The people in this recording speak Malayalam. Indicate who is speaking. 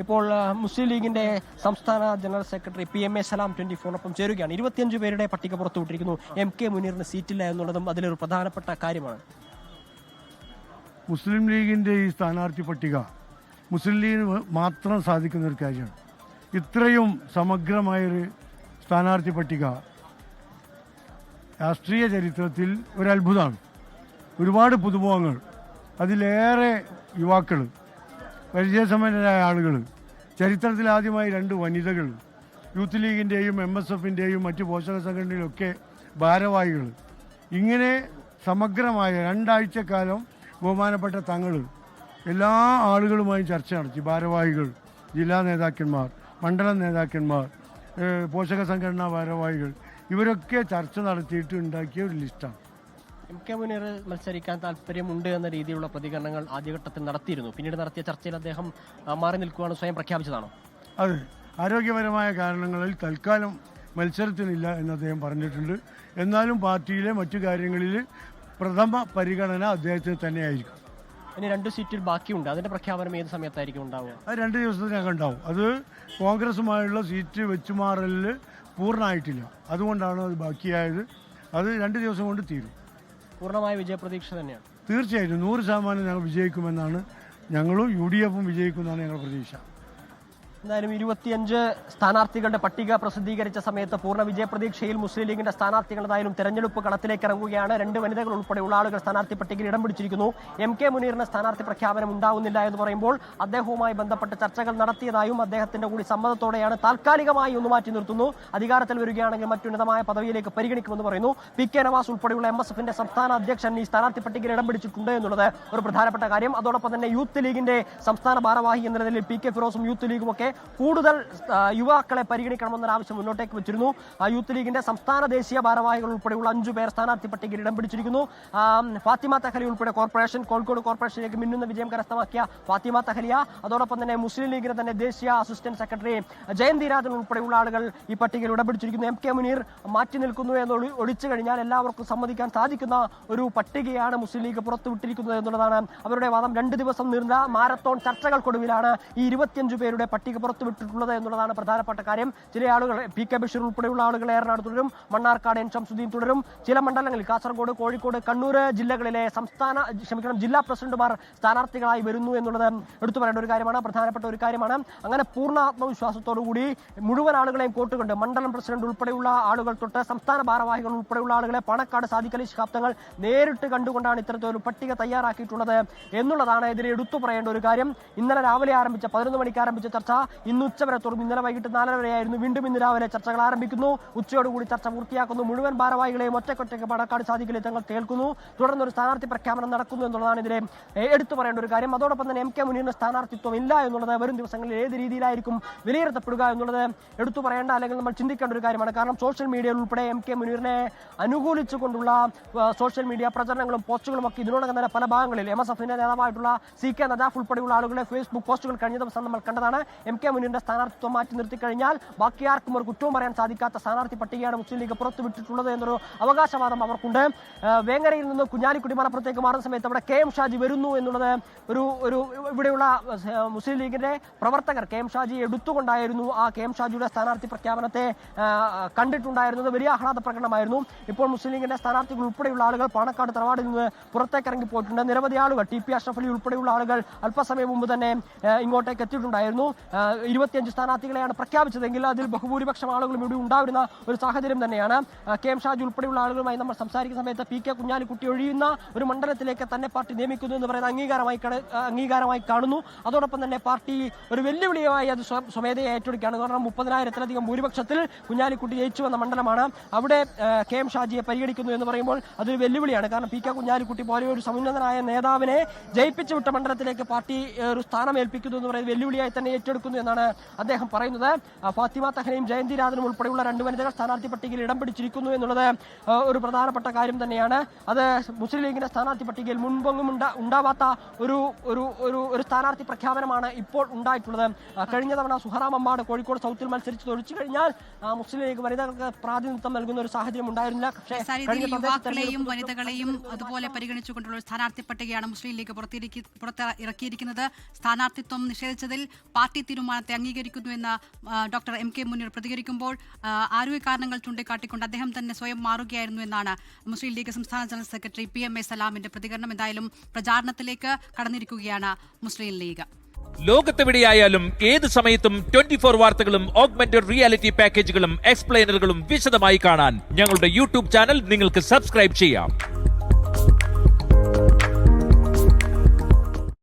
Speaker 1: ഇപ്പോൾ മുസ്ലിം ലീഗിന്റെ സംസ്ഥാന ജനറൽ സെക്രട്ടറി PMA സലാം 24-നൊപ്പം ചേരുകയാണ്. 25 പേരുടെ പട്ടിക പുറത്തുവിട്ടിരിക്കുന്നു. MK മുനീറിന് സീറ്റില്ല എന്നുള്ളതും അതിലൊരു പ്രധാനപ്പെട്ട കാര്യമാണ്.
Speaker 2: മുസ്ലിം ലീഗിന്റെ ഈ സ്ഥാനാർത്ഥി പട്ടിക മുസ്ലിം ലീഗിന് മാത്രം സാധിക്കുന്ന ഒരു കാര്യമാണ്. ഇത്രയും സമഗ്രമായൊരു സ്ഥാനാർത്ഥി പട്ടിക രാഷ്ട്രീയ ചരിത്രത്തിൽ ഒരു അത്ഭുതമാണ്. ഒരുപാട് പുതുമുഖങ്ങൾ, അതിലേറെ യുവാക്കൾ, പരിചയസമ്പന്നരായ ആളുകൾ, ചരിത്രത്തിൽ ആദ്യമായി 2 വനിതകൾ, യൂത്ത് ലീഗിൻ്റെയും MSFൻ്റെയും മറ്റ് പോഷക സംഘടനയിലൊക്കെ ഭാരവാഹികൾ, ഇങ്ങനെ സമഗ്രമായ 2 ആഴ്ചക്കാലം ബഹുമാനപ്പെട്ട തങ്ങൾ എല്ലാ ആളുകളുമായും ചർച്ച നടത്തി. ഭാരവാഹികൾ, ജില്ലാ നേതാക്കന്മാർ, മണ്ഡലം നേതാക്കന്മാർ, പോഷക സംഘടനാ ഭാരവാഹികൾ, ഇവരൊക്കെ ചർച്ച നടത്തിയിട്ട് ഉണ്ടാക്കിയ ഒരു ലിസ്റ്റാണ്.
Speaker 1: MK മുനീർ മത്സരിക്കാൻ താല്പര്യമുണ്ട് എന്ന രീതിയിലുള്ള പ്രതികരണങ്ങൾ ആദ്യഘട്ടത്തിൽ നടത്തിയിരുന്നു. പിന്നീട് നടത്തിയ ചർച്ചയിൽ അദ്ദേഹം മാറി നിൽക്കുകയാണ്, സ്വയം പ്രഖ്യാപിച്ചതാണോ?
Speaker 2: അതെ, ആരോഗ്യപരമായ കാരണങ്ങളിൽ തൽക്കാലം മത്സരത്തിനില്ല എന്ന് അദ്ദേഹം പറഞ്ഞിട്ടുണ്ട്. എന്നാലും പാർട്ടിയിലെ മറ്റു കാര്യങ്ങളിൽ പ്രഥമ പരിഗണന അദ്ദേഹത്തിന് തന്നെയായിരിക്കും.
Speaker 1: ഇനി 2 സീറ്റിൽ ബാക്കിയുണ്ട്. അതിന്റെ പ്രഖ്യാപനം ഏത് സമയത്തായിരിക്കും ഉണ്ടാവുക?
Speaker 2: അത് 2 ദിവസത്തിനകം ഉണ്ടാവും. അത് കോൺഗ്രസുമായുള്ള സീറ്റ് വെച്ചുമാറലിൽ പൂർണ്ണമായിട്ടില്ല, അതുകൊണ്ടാണ് അത് ബാക്കിയായത്. അത് 2 ദിവസം കൊണ്ട് തീരും.
Speaker 1: പൂർണ്ണമായ വിജയപ്രതീക്ഷ തന്നെയാണ്.
Speaker 2: തീർച്ചയായിട്ടും 100% ഞങ്ങൾ വിജയിക്കുമെന്നാണ്, ഞങ്ങളും UDFും വിജയിക്കുമെന്നാണ് ഞങ്ങളുടെ പ്രതീക്ഷ.
Speaker 1: എന്തായാലും 25 സ്ഥാനാർത്ഥികളുടെ പട്ടിക പ്രസിദ്ധീകരിച്ച സമയത്ത് പൂർണ്ണ വിജയപ്രതീക്ഷയിൽ മുസ്ലിം ലീഗിന്റെ സ്ഥാനാർത്ഥികൾ എന്തായാലും തെരഞ്ഞെടുപ്പ് കളത്തിലേക്ക് ഇറങ്ങുകയാണ്. 2 വനിതകൾ ഉൾപ്പെടെയുള്ള ആളുകൾ സ്ഥാനാർത്ഥി പട്ടികയിൽ ഇടം പിടിച്ചിരിക്കുന്നു. MK മുനീറിന് സ്ഥാനാർത്ഥി പ്രഖ്യാപനം ഉണ്ടാവുന്നില്ല എന്ന് പറയുമ്പോൾ അദ്ദേഹവുമായി ബന്ധപ്പെട്ട് ചർച്ചകൾ നടത്തിയതായും അദ്ദേഹത്തിന്റെ കൂടി സമ്മതത്തോടെയാണ് താൽക്കാലികമായി ഒന്ന് മാറ്റി നിർത്തുന്നു. അധികാരത്തിൽ വരികയാണെങ്കിൽ മറ്റുന്നതമായ പദവിയിലേക്ക് പരിഗണിക്കുമെന്ന് പറയുന്നു. PK നവാസ് ഉൾപ്പെടെയുള്ള MSFന്റെ സംസ്ഥാന അധ്യക്ഷൻ ഈ സ്ഥാനാർത്ഥി പട്ടികയിൽ ഇടം പിടിച്ചിട്ടുണ്ട് എന്നുള്ളത് ഒരു പ്രധാനപ്പെട്ട കാര്യം. അതോടൊപ്പം തന്നെ യൂത്ത് ലീഗിന്റെ സംസ്ഥാന ഭാരവാഹി എന്ന നിലയിൽ PK ഫിറോസും യൂത്ത് ലീഗും ഒക്കെ കൂടുതൽ യുവാക്കളെ പരിഗണിക്കണമെന്നൊരു ആവശ്യം മുന്നോട്ടേക്ക് വെച്ചിരുന്നു. യൂത്ത് ലീഗിന്റെ സംസ്ഥാന ദേശീയ ഭാരവാഹികൾ ഉൾപ്പെടെയുള്ള 5 പേർ സ്ഥാനാർത്ഥി പട്ടികയിൽ ഇടം പിടിച്ചിരിക്കുന്നു. ഫാത്തിമ തഹലി ഉൾപ്പെടെ കോർപ്പറേഷൻ, കോഴിക്കോട് കോർപ്പറേഷനിലേക്ക് മിന്നുന്ന വിജയം കരസ്ഥമാക്കിയ ഫാത്തിമ തഹലിയ, അതോടൊപ്പം തന്നെ മുസ്ലിം ലീഗിന്റെ തന്നെ ദേശീയ അസിസ്റ്റന്റ് സെക്രട്ടറി ജയന്തി രാജൻ ഉൾപ്പെടെയുള്ള ആളുകൾ ഈ പട്ടികയിൽ ഇടം പിടിച്ചിരിക്കുന്നു. MK മുനീർ മാറ്റി നിൽക്കുന്നു എന്ന് ഒഴിച്ചു കഴിഞ്ഞാൽ എല്ലാവർക്കും സമ്മതിക്കാൻ സാധിക്കുന്ന ഒരു പട്ടികയാണ് മുസ്ലിം ലീഗ് പുറത്തുവിട്ടിരിക്കുന്നത് എന്നുള്ളതാണ് അവരുടെ വാദം. 2 ദിവസം നീണ്ട മാരത്തോൺ ചർച്ചകൾക്കൊടുവിലാണ് ഈ 25 പേരുടെ പട്ടിക പുറത്തുവിട്ടിട്ടുള്ളത് എന്നുള്ളതാണ് പ്രധാനപ്പെട്ട കാര്യം. ചില ആളുകൾ PK ബഷീർ ഉൾപ്പെടെയുള്ള ആളുകൾ ഏറനാട് തുടരും, മണ്ണാർക്കാട് N ശംസുദ്ദീൻ തുടരും. ചില മണ്ഡലങ്ങളിൽ കാസർഗോഡ്, കോഴിക്കോട്, കണ്ണൂർ ജില്ലകളിലെ ജില്ലാ പ്രസിഡന്റുമാർ സ്ഥാനാർത്ഥികളായി വരുന്നു എന്നുള്ളത് എടുത്തു പറയേണ്ട ഒരു കാര്യമാണ്, പ്രധാനപ്പെട്ട ഒരു കാര്യമാണ്. അങ്ങനെ പൂർണ്ണ ആത്മവിശ്വാസത്തോടുകൂടി മുഴുവൻ ആളുകളെയും കോട്ടുകൊണ്ട് മണ്ഡലം പ്രസിഡന്റ് ഉൾപ്പെടെയുള്ള ആളുകൾ തൊട്ട് സംസ്ഥാന ഭാരവാഹികൾ ഉൾപ്പെടെയുള്ള ആളുകളെ പാണക്കാട് സാദിഖ് അലി ശിഹാബ് തങ്ങൾ നേരിട്ട് കണ്ടുകൊണ്ടാണ് ഇത്തരത്തിലൊരു പട്ടിക തയ്യാറാക്കിയിട്ടുള്ളത് എന്നുള്ളതാണ് ഇതിൽ എടുത്തു പറയേണ്ട ഒരു കാര്യം. ഇന്നലെ രാവിലെ ആരംഭിച്ച 11 മണിക്ക് ആരംഭിച്ച ചർച്ച ഇന്ന് ഉച്ചവരെ തുടർന്നു. ഇന്നലെ വൈകിട്ട് 4:30 വരെയായിരുന്നു. വീണ്ടും ഇന്ന് രാവിലെ ചർച്ചകൾ ആരംഭിക്കുന്നു. ഉച്ചയോടുകൂടി ചർച്ച പൂർത്തിയാക്കുന്നു. മുഴുവൻ ഭാരവാഹികളെയും ഒറ്റക്കൊറ്റയ്ക്ക് പാണക്കാട് സാദിഖ് അലി തങ്ങൾ കേൾക്കുന്നു. തുടർന്ന് ഒരു സ്ഥാനാർത്ഥി പ്രഖ്യാപനം നടക്കുന്നു എന്നുള്ളതാണ് ഇതിലെ എടുത്തു പറയേണ്ട ഒരു കാര്യം. അതോടൊപ്പം തന്നെ MK മുനീറിന് സ്ഥാനാർത്ഥിത്വം ഇല്ല എന്നുള്ളത് വരും ദിവസങ്ങളിൽ ഏത് രീതിയിലായിരിക്കും വിലയിരുത്തപ്പെടുക എന്നുള്ളത് എടുത്തു പറയേണ്ട അല്ലെങ്കിൽ നമ്മൾ ചിന്തിക്കേണ്ട ഒരു കാര്യമാണ്. കാരണം സോഷ്യൽ മീഡിയയിൽ ഉൾപ്പെടെ MK മുനീറിനെ അനുകൂലിച്ചുകൊണ്ടുള്ള സോഷ്യൽ മീഡിയ പ്രചരണങ്ങളും പോസ്റ്റുകളും ഒക്കെ ഇതിനോടകം തന്നെ പല ഭാഗങ്ങളിൽ MSFന്റെ നേതാവായിട്ടുള്ള CK നജാഫ് ഉൾപ്പെടെയുള്ള ആളുകളുടെ ഫേസ്ബുക്ക് പോസ്റ്റുകൾ കഴിഞ്ഞ ദിവസം നമ്മൾ കണ്ടതാണ്. MK മുനീറിന്റെ സ്ഥാനാർത്ഥിത്വം മാറ്റി നിർത്തി കഴിഞ്ഞാൽ ബാക്കി ആർക്കും ഒരു കുറ്റവും പറയാൻ സാധിക്കാത്ത സ്ഥാനാർത്ഥി പട്ടികയാണ് മുസ്ലിം ലീഗ് പുറത്തുവിട്ടിട്ടുള്ളത് എന്നൊരു അവകാശവാദം അവർക്കുണ്ട്. വേങ്ങരയിൽ നിന്ന് കുഞ്ഞാലിക്കുടി മലപ്പുറത്തേക്ക് മാറുന്ന സമയത്ത് അവിടെ KM ഷാജി വരുന്നു എന്നുള്ളത് ഒരു ഇവിടെയുള്ള മുസ്ലിം ലീഗിന്റെ പ്രവർത്തകർ KM ഷാജി എടുത്തുകൊണ്ടായിരുന്നു ആ KM ഷാജിയുടെ സ്ഥാനാർത്ഥി പ്രഖ്യാപനത്തെ കണ്ടിട്ടുണ്ടായിരുന്നത്. വലിയ ആഹ്ലാദ പ്രകടനമായിരുന്നു. ഇപ്പോൾ മുസ്ലിം ലീഗിന്റെ സ്ഥാനാർത്ഥികൾ ഉൾപ്പെടെയുള്ള ആളുകൾ പാണക്കാട് തറവാടിൽ നിന്ന് പുറത്തേക്ക് ഇറങ്ങി പോയിട്ടുണ്ട്. നിരവധി ആളുകൾ TP അഷ്റഫ് അലി ഉൾപ്പെടെയുള്ള ആളുകൾ അല്പസമയം മുമ്പ് തന്നെ ഇങ്ങോട്ടേക്ക് എത്തിയിട്ടുണ്ടായിരുന്നു. 25 സ്ഥാനാർത്ഥികളെയാണ് പ്രഖ്യാപിച്ചതെങ്കിൽ അതിൽ ബഹുഭൂരിപക്ഷം ആളുകളും ഇവിടെ ഉണ്ടായിരുന്ന ഒരു സാഹചര്യം തന്നെയാണ്. KM ഷാജി ഉൾപ്പെടെയുള്ള ആളുകളുമായി നമ്മൾ സംസാരിക്കുന്ന സമയത്ത് PK കുഞ്ഞാലിക്കുട്ടി ഒഴിയുന്ന ഒരു മണ്ഡലത്തിലേക്ക് തന്നെ പാർട്ടി നിയമിക്കുന്നു എന്ന് പറയുന്ന അംഗീകാരമായി കാണുന്നു. അതോടൊപ്പം തന്നെ പാർട്ടി ഒരു വെല്ലുവിളിയായി അത് സ്വമേധയെ ഏറ്റെടുക്കുകയാണ്. കാരണം 30,000-ലധികം ഭൂരിപക്ഷത്തിൽ കുഞ്ഞാലിക്കുട്ടി ജയിച്ചു വന്ന മണ്ഡലമാണ്. അവിടെ KM ഷാജിയെ പരിഗണിക്കുന്നു എന്ന് പറയുമ്പോൾ അതൊരു വെല്ലുവിളിയാണ്. കാരണം PK കുഞ്ഞാലിക്കുട്ടി പോലെ ഒരു സമുന്നതനായ നേതാവിനെ ജയിപ്പിച്ചു വിട്ട മണ്ഡലത്തിലേക്ക് പാർട്ടി ഒരു സ്ഥാനം ഏൽപ്പിക്കുന്നു എന്ന് പറയുന്നത് വെല്ലുവിളിയായി തന്നെ ഏറ്റെടുക്കുന്നു എന്നാണ് അദ്ദേഹം പറയുന്നത്. ഫാത്തിമ തഹലയും ജയന്തി രാജനും ഉൾപ്പെടെയുള്ള 2 വനിതകൾ സ്ഥാനാർത്ഥി പട്ടികയിൽ ഇടം പിടിച്ചിരിക്കുന്നു എന്നുള്ളത് ഒരു പ്രധാനപ്പെട്ട കാര്യം തന്നെയാണ്. അത് മുസ്ലിം ലീഗിന്റെ സ്ഥാനാർത്ഥി പട്ടികയിൽ മുൻപൊന്നും ഉണ്ടാവാത്ത ഒരു സ്ഥാനാർത്ഥി പ്രഖ്യാപനമാണ് ഇപ്പോൾ ഉണ്ടായിട്ടുള്ളത്. കഴിഞ്ഞ തവണ സുഹറ മമ്മാട് കോഴിക്കോട് സൗത്തിൽ മത്സരിച്ച് ഒഴിച്ചു കഴിഞ്ഞാൽ മുസ്ലിം ലീഗ് വനിതകൾക്ക് പ്രാതിനിധ്യം നൽകുന്ന ഒരു സാഹചര്യം ഉണ്ടായിരുന്നില്ല. പക്ഷേ
Speaker 3: യുവാക്കളെയും വനിതകളെയും അതുപോലെ പരിഗണിച്ചുകൊണ്ടുള്ള ഒരു സ്ഥാനാർത്ഥി പട്ടികയാണ് മുസ്ലിം ലീഗ് പുറത്തിറക്കിയിരിക്കുന്നത്. സ്ഥാനാർത്ഥിത്വം നിഷേധിച്ചതിൽ പാർട്ടി തീരുമാനം തീരുമാനത്തെ അംഗീകരിക്കുന്നു എന്ന് ഡോക്ടർ എം കെ മുനീർ പ്രതികരിക്കുമ്പോൾ ആരോഗ്യ കാരണങ്ങൾ ചൂണ്ടിക്കാട്ടിക്കൊണ്ട് അദ്ദേഹം തന്നെ സ്വയം മാറുകയായിരുന്നു എന്നാണ് മുസ്ലിം ലീഗ് സംസ്ഥാന ജനറൽ സെക്രട്ടറി PMA സലാമിന്റെ പ്രതികരണം. എന്തായാലും പ്രചാരണത്തിലേക്ക് കടന്നിരിക്കുകയാണ് മുസ്ലിം ലീഗ്.
Speaker 4: ലോകത്തെവിടെയായാലും ഏത് സമയത്തും 24 വാർത്തകളും ഓഗ്മെന്റഡ് റിയാലിറ്റി പാക്കേജുകളും എക്സ്പ്ലെയിനറുകളും വിശദമായി കാണാൻ ഞങ്ങളുടെ യൂട്യൂബ് ചാനൽ നിങ്ങൾക്ക് സബ്സ്ക്രൈബ് ചെയ്യാം.